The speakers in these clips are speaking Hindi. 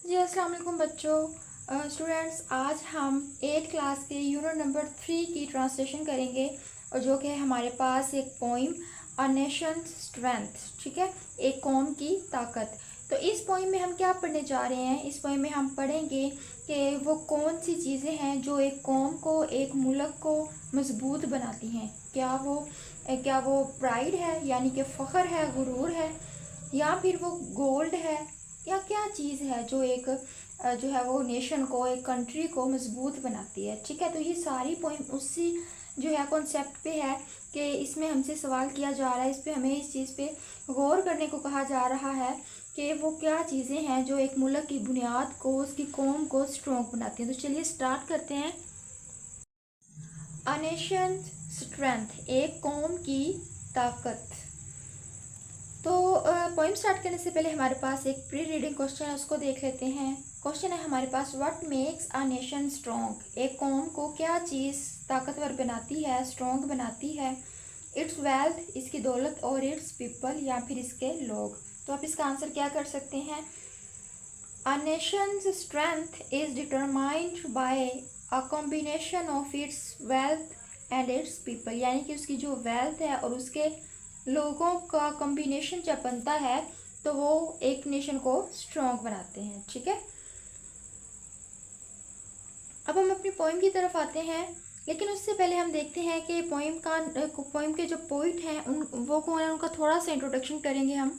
जी अस्सलाम वालेकुम बच्चों। स्टूडेंट्स, आज हम 8 क्लास के यूनिट नंबर 3 की ट्रांसलेशन करेंगे और जो कि है हमारे पास एक पोइम अ नेशन स्ट्रेंथ। ठीक है, एक कौम की ताकत। तो इस पोइम में हम क्या पढ़ने जा रहे हैं? इस पोइम में हम पढ़ेंगे कि वो कौन सी चीज़ें हैं जो एक कौम को, एक मुल्क को मजबूत बनाती हैं। क्या वो प्राइड है, यानी कि फ़ख्र है, गुरूर है, या फिर वो गोल्ड है, या क्या चीज़ है जो एक जो है वो नेशन को, एक कंट्री को मजबूत बनाती है। ठीक है, तो ये सारी पोइम उसी जो है कॉन्सेप्ट पे है कि इसमें हमसे सवाल किया जा रहा है, इस पे हमें इस चीज़ पे गौर करने को कहा जा रहा है कि वो क्या चीज़ें हैं जो एक मुल्क की बुनियाद को, उसकी कौम को स्ट्रॉन्ग बनाती हैं। तो चलिए स्टार्ट करते हैं। अ नेशन स्ट्रेंथ, एक कौम की ताकत। तो पोइम स्टार्ट करने से पहले हमारे पास एक प्री रीडिंग क्वेश्चन है, उसको देख लेते हैं। क्वेश्चन है हमारे पास, what makes a nation strong? एक कौम को क्या चीज़ ताकतवर बनाती है, स्ट्रॉन्ग बनाती है? इट्स वेल्थ, इसकी दौलत, और इट्स पीपल, या फिर इसके लोग। तो आप इसका आंसर क्या कर सकते हैं? अ Nations strength is determined by a combination of its wealth and it's people, यानी कि उसकी जो वेल्थ है और उसके लोगों का कॉम्बिनेशन जब बनता है तो वो एक नेशन को स्ट्रॉन्ग बनाते हैं। ठीक है, अब हम अपनी पोइम की तरफ आते हैं, लेकिन उससे पहले हम देखते हैं कि पोइम के जो पोइट हैं उन वो कौन है, उनका थोड़ा सा इंट्रोडक्शन करेंगे हम।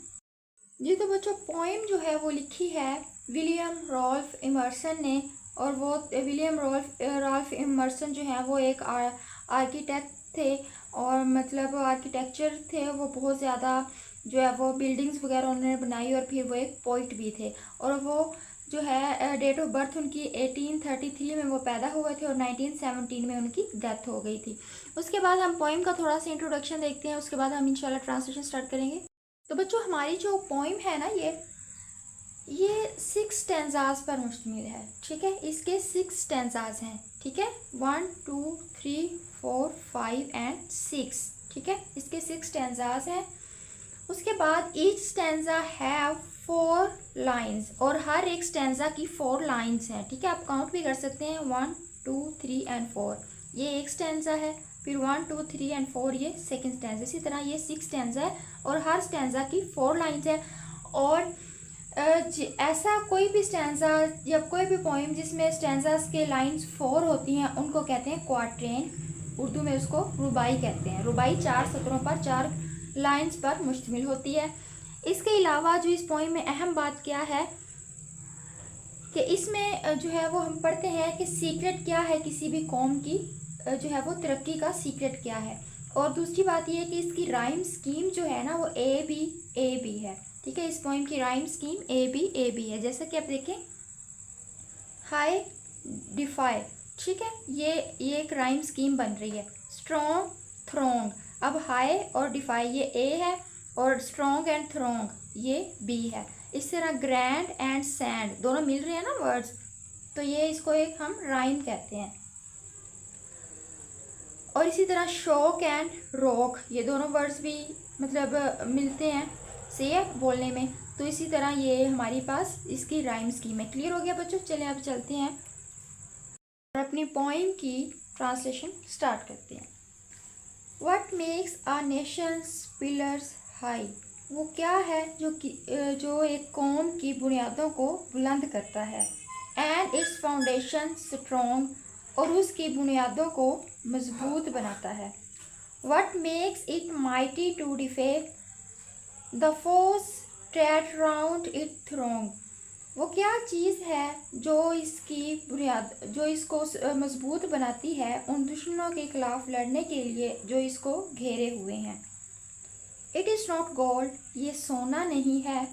जी तो बच्चों, पोइम जो है वो लिखी है विलियम रॉल्फ इमर्सन ने, और वो विलियम रॉल्फ इमर्सन जो है वो एक आर्किटेक्ट थे, और मतलब आर्किटेक्चर थे वो, बहुत ज़्यादा जो है वो बिल्डिंग्स वगैरह उन्होंने बनाई, और फिर वो एक पोइट भी थे। और वो जो है डेट ऑफ बर्थ उनकी 1833 में वो पैदा हुए थे, और 1917 में उनकी डेथ हो गई थी। उसके बाद हम पोइम का थोड़ा सा इंट्रोडक्शन देखते हैं, उसके बाद हम इंशाल्लाह ट्रांसलेशन स्टार्ट करेंगे। तो बच्चों, हमारी जो पोइम है ना, ये 6 स्टैंजाज पर मुश्तमिल है। ठीक है, इसके 6 स्टैंजाज हैं। ठीक है, 1 2 3 4 5 एंड 6। ठीक है, इसके 6 स्टैंजाज हैं। उसके बाद ईच स्टैंजा हैव 4 लाइंस, और हर एक स्टैंजा की 4 लाइंस हैं। ठीक है, आप काउंट भी कर सकते हैं, 1 2 3 एंड 4, ये एक स्टैंजा है। फिर 1 2 3 एंड 4 ये सेकंड स्टैंजा। इसी तरह ये 6 स्टैंजा है, और हर स्टैंजा की 4 लाइंस है। और ऐसा कोई भी स्टैंजा या कोई भी पोइम जिसमें स्टैंजास के लाइंस 4 होती हैं, उनको कहते हैं क्वाट्रेन। उर्दू में उसको रुबाई कहते हैं। रुबाई 4 सतरों पर, 4 लाइंस पर मुश्तमिल होती है। इसके अलावा जो इस पोइम में अहम बात क्या है कि इसमें जो है वो हम पढ़ते हैं कि सीक्रेट क्या है किसी भी कौम की, जो है वो तरक्की का सीक्रेट क्या है। और दूसरी बात ये है कि इसकी राइम स्कीम जो है ना, वो ए बी है। ठीक है, इस पोइम की राइम स्कीम ए बी है। जैसा कि आप देखें, हाई डिफाई। ठीक है, ये एक राइम स्कीम बन रही है। स्ट्रॉन्ग, थ्रोंग। अब हाई और डिफाई ये ए है, और स्ट्रॉन्ग एंड थ्रोंग ये बी है। इस तरह ग्रैंड एंड सैंड दोनों मिल रहे हैं ना वर्ड्स, तो ये इसको एक हम राइम कहते हैं। और इसी तरह शॉक एंड रॉक, ये दोनों वर्ड्स भी मतलब मिलते हैं से बोलने में। तो इसी तरह ये हमारे पास इसकी राइम स्कीम है। क्लियर हो गया बच्चों? चलिए अब चलते हैं और अपनी पोइम की ट्रांसलेशन स्टार्ट करते हैं। What makes a Nations pillars high? वो क्या है जो एक कौम की बुनियादों को बुलंद करता है। एंड इट्स फाउंडेशन स्ट्रॉन्ग, और उसकी बुनियादों को मजबूत बनाता है। What makes it mighty to defy the foes trade round it throng? वो क्या चीज़ है जो इसको मजबूत बनाती है उन दुश्मनों के खिलाफ लड़ने के लिए जो इसको घेरे हुए हैं। इट इज़ नॉट गोल्ड, ये सोना नहीं है।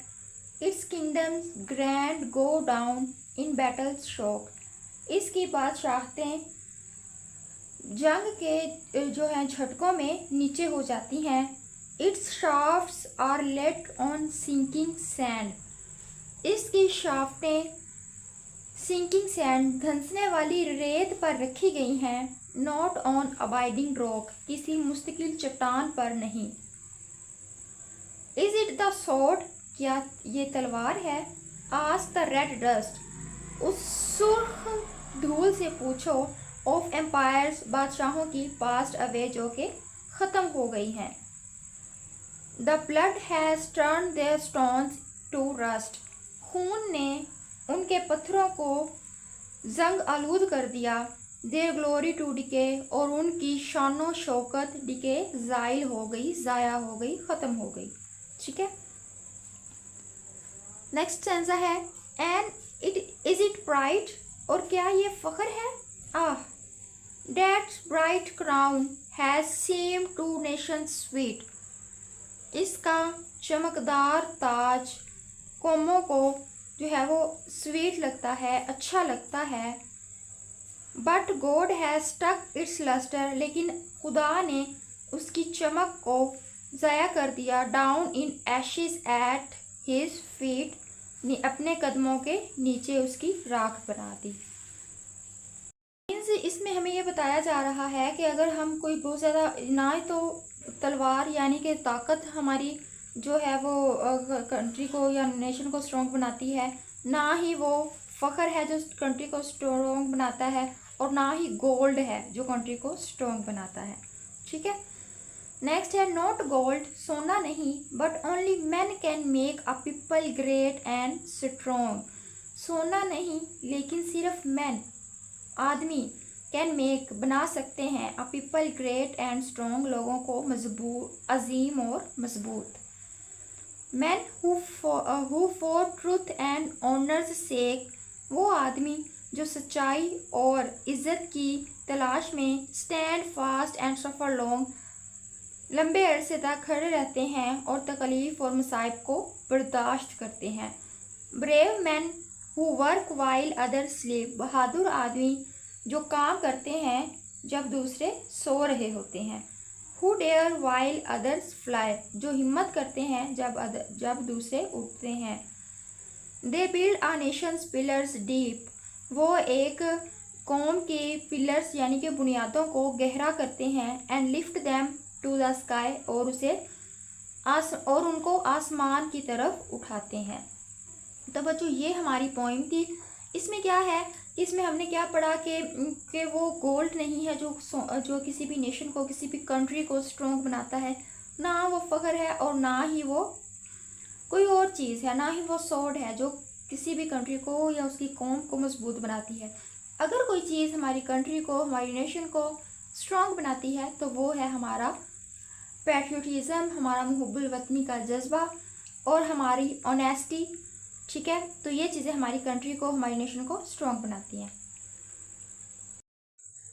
It's kingdoms grand go down in battle shock, इसकी बादशाहतें जंग के जो है झटकों में नीचे हो जाती हैं। Its shafts are laid on sinking sand, इसकी शाफ्टें सिंकिंग सैंड धंसने वाली रेत पर रखी गई हैं। नॉट ऑन अबाइडिंग रॉक, किसी मुस्तकिल चट्टान पर नहीं। इज इट द स्वॉर्ड, क्या ये तलवार है? आस्क द रेड डस्ट, उस सुर्ख धूल से पूछो, ऑफ एम्पायर्स, बादशाहों की, पास्ट अवे, जो कि ख़त्म हो गई हैं। The blood has turn their stones to rust, खून ने उनके पत्थरों को जंग आलूद कर दिया। देयर ग्लोरी टू डिके, और उनकी शानो शौकत डिके, ज़ाइल हो गई, ज़ाया हो गई, ख़त्म हो गई। ठीक है, नेक्स्ट स्टेंजा है एंड इट प्राइड, और क्या ये फ़ख्र है। Ah, that bright crown has seem to nations sweet, इसका चमकदार ताज कौमों को जो है वो स्वीट लगता है, अच्छा लगता है। But God has stuck its lustre, लेकिन खुदा ने उसकी चमक को ज़ाया कर दिया। Down in ashes at his feet, अपने कदमों के नीचे उसकी राख बना दी। इसमें हमें ये बताया जा रहा है कि अगर हम कोई बहुत ज़्यादा, ना तो तलवार यानी कि ताकत हमारी जो है वो कंट्री को या नेशन को स्ट्रॉन्ग बनाती है, ना ही वो फ़ख्र है जो कंट्री को स्ट्रॉन्ग बनाता है, और ना ही गोल्ड है जो कंट्री को स्ट्रॉन्ग बनाता है। ठीक है, नेक्स्ट है नॉट गोल्ड, सोना नहीं, but only man can make a people great and strong, सोना नहीं लेकिन सिर्फ मैन, आदमी, कैन मेक, बना सकते हैं, a people great and strong, लोगों को मजबूत, अजीम और मजबूत। Men who for truth and honour's sake, वो आदमी जो सच्चाई और इज़्ज़त की तलाश में, stand fast and suffer long, लंबे अरसे तक खड़े रहते हैं और तकलीफ़ और मसाइब को बर्दाश्त करते हैं। Brave men who work while other sleep, बहादुर आदमी जो काम करते हैं जब दूसरे सो रहे होते हैं। Who dare while others fly, जो हिम्मत करते हैं जब दूसरे उठते हैं। They build a nations pillars deep, वो एक कौम के पिलर्स यानी कि बुनियादों को गहरा करते हैं। And lift them to the sky, और उनको आसमान की तरफ उठाते हैं। तो बच्चों ये हमारी पॉइंट थी। इसमें क्या है, इसमें हमने क्या पढ़ा कि वो गोल्ड नहीं है जो किसी भी नेशन को, किसी भी कंट्री को स्ट्रॉन्ग बनाता है, ना वो फ़ख्र है और ना ही वो कोई और चीज़ है, ना ही वो स्वॉर्ड है जो किसी भी कंट्री को या उसकी कौम को मजबूत बनाती है। अगर कोई चीज़ हमारी कंट्री को, हमारी नेशन को स्ट्रॉन्ग बनाती है तो वो है हमारा पैट्रियोटिज़म, हमारा मुहब्बुल वतनी का जज्बा और हमारी ऑनेस्टी। ठीक है, तो ये चीज़ें हमारी कंट्री को, हमारी नेशन को स्ट्रॉन्ग बनाती हैं।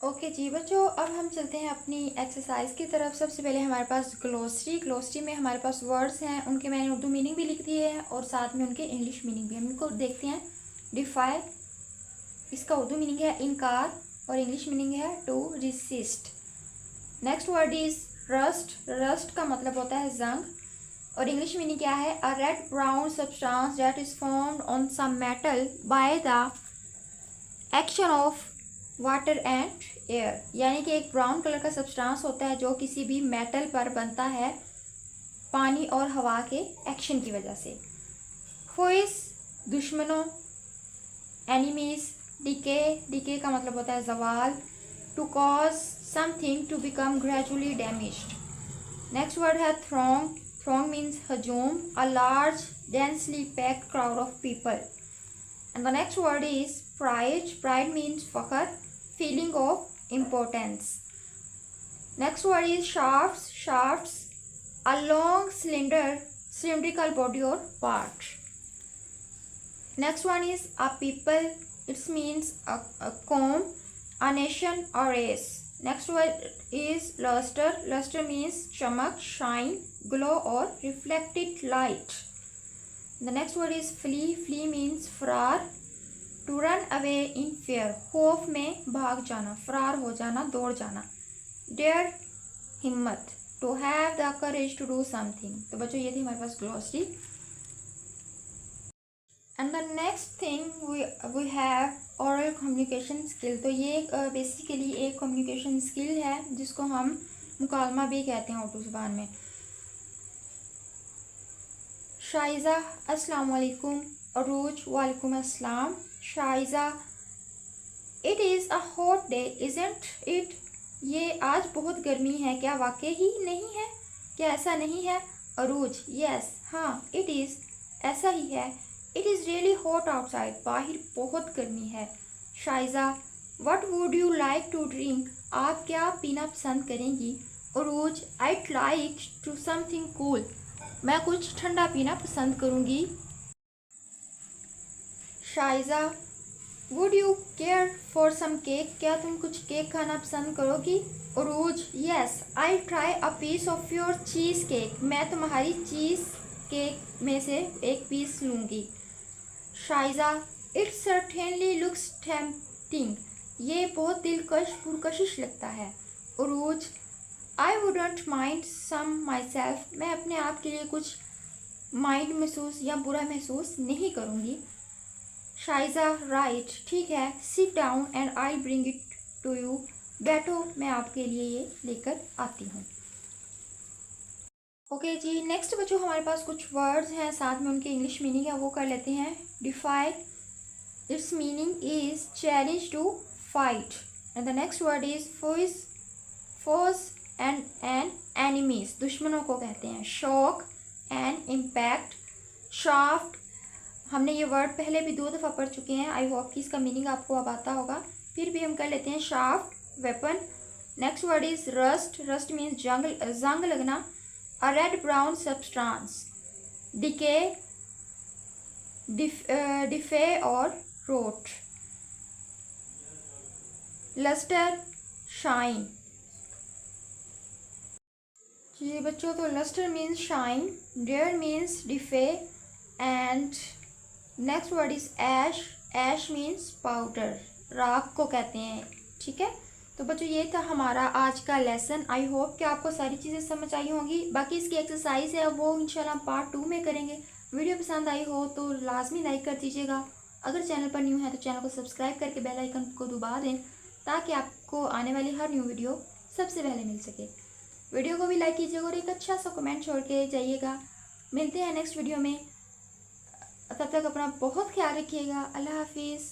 ओके जी बच्चों, अब हम चलते हैं अपनी एक्सरसाइज की तरफ। सबसे पहले हमारे पास ग्लोसरी में हमारे पास वर्ड्स हैं, उनके मैंने उर्दू मीनिंग भी लिख दिए हैं और साथ में उनके इंग्लिश मीनिंग भी। हम इनको देखते हैं। डिफाई, इसका उर्दू मीनिंग है इनकार और इंग्लिश मीनिंग है to resist. Next word is rust, rust का मतलब होता है जंग और इंग्लिश मीनिंग क्या है, a red brown substance that is formed on some metal by the action of water and air, यानी कि एक ब्राउन कलर का सब्सटेंस होता है जो किसी भी मेटल पर बनता है पानी और हवा के एक्शन की वजह से। फोइस, दुश्मनों, एनिमीज। डिके का मतलब होता है जवाल। To cause something to become gradually damaged. Next word है थ्रोंग, थ्रोंग मीन्स हजूम, a large densely packed crowd of people. And the next word is pride. Pride means fakhar, feeling of importance. Next word is shafts. Shafts, a long cylindrical body or part. Next one is a people. It means a comb, a nation, a race. Next word is luster. Luster means chamak, shine, glow or reflected light. The next word is flee. Flee means फरार, to run away in fear, खौफ में भाग जाना, फरार हो जाना, दौड़ जाना। dare, हिम्मत, to have the courage to do something। तो बच्चों ये थी हमारे पास glossary. and the next thing we have oral communication skill। तो ये बेसिकली एक कम्युनिकेशन स्किल है जिसको हम मुकालमा भी कहते हैं उर्दू ज़ुबान में। शाइज़ा, अस्सलाम वालेकुम अरूज वालेकुम अस्सलाम। Shaiza it is a hot day isn't it, ये आज बहुत गर्मी है, क्या वाकई ही नहीं है, क्या ऐसा नहीं है? अरूज यस हाँ इट इज़, ऐसा ही है। It is really hot outside, बाहर बहुत गर्मी है। Shaiza what would you like to drink, आप क्या पीना पसंद करेंगी? Arooj I'd like to something cool, मैं कुछ ठंडा पीना पसंद करूँगी। Shaiza would you care for some cake, क्या तुम कुछ केक खाना पसंद करोगी? Arooj yes I try a piece of your cheesecake, मैं तुम्हारी चीज़ केक में से एक पीस लूँगी। Shaiza it certainly looks tempting, ये बहुत दिलकश पुरकशिश लगता है। Arooj I wouldn't mind some myself, मैं अपने आप के लिए कुछ माइंड महसूस या बुरा महसूस नहीं करूँगी। शाइजा राइट ठीक है, sit down and I bring it to you, बैठो मैं आपके लिए ये लेकर आती हूँ। ओके जी, नेक्स्ट बच्चों हमारे पास कुछ वर्ड्स हैं, साथ में उनकी इंग्लिश मीनिंग है वो कर लेते हैं। Defy, its meaning is challenge to fight, and the next word is foes and enemies, दुश्मनों को कहते हैं। शॉक एंड इम्पैक्ट, शाफ्ट, हमने ये वर्ड पहले भी 2 दफ़ा पढ़ चुके हैं, आई होप कि इसका मीनिंग आपको अब आता होगा, फिर भी हम कर लेते हैं। Shaft weapon. Next word is rust, rust means जंग लगना। A red brown substance, decay, defy और रोट। Lustre shine. जी बच्चों, तो lustre means shine, dare means defy, and next word is ash, ash means powder, राख को कहते हैं। ठीक है, तो बच्चों ये था हमारा आज का लेसन। आई होप कि आपको सारी चीज़ें समझ आई होंगी। बाकी इसकी एक्सरसाइज है वो इंशाल्लाह पार्ट 2 में करेंगे। वीडियो पसंद आई हो तो लाजमी लाइक कर दीजिएगा। अगर चैनल पर न्यू है तो चैनल को सब्सक्राइब करके बेल आइकन को दबा दें ताकि आपको आने वाली हर न्यू वीडियो सबसे पहले मिल सके। वीडियो को भी लाइक कीजिएगा और एक अच्छा सा कमेंट छोड़ के जाइएगा। मिलते हैं नेक्स्ट वीडियो में, तब तक अपना बहुत ख्याल रखिएगा। अल्लाह हाफिज़।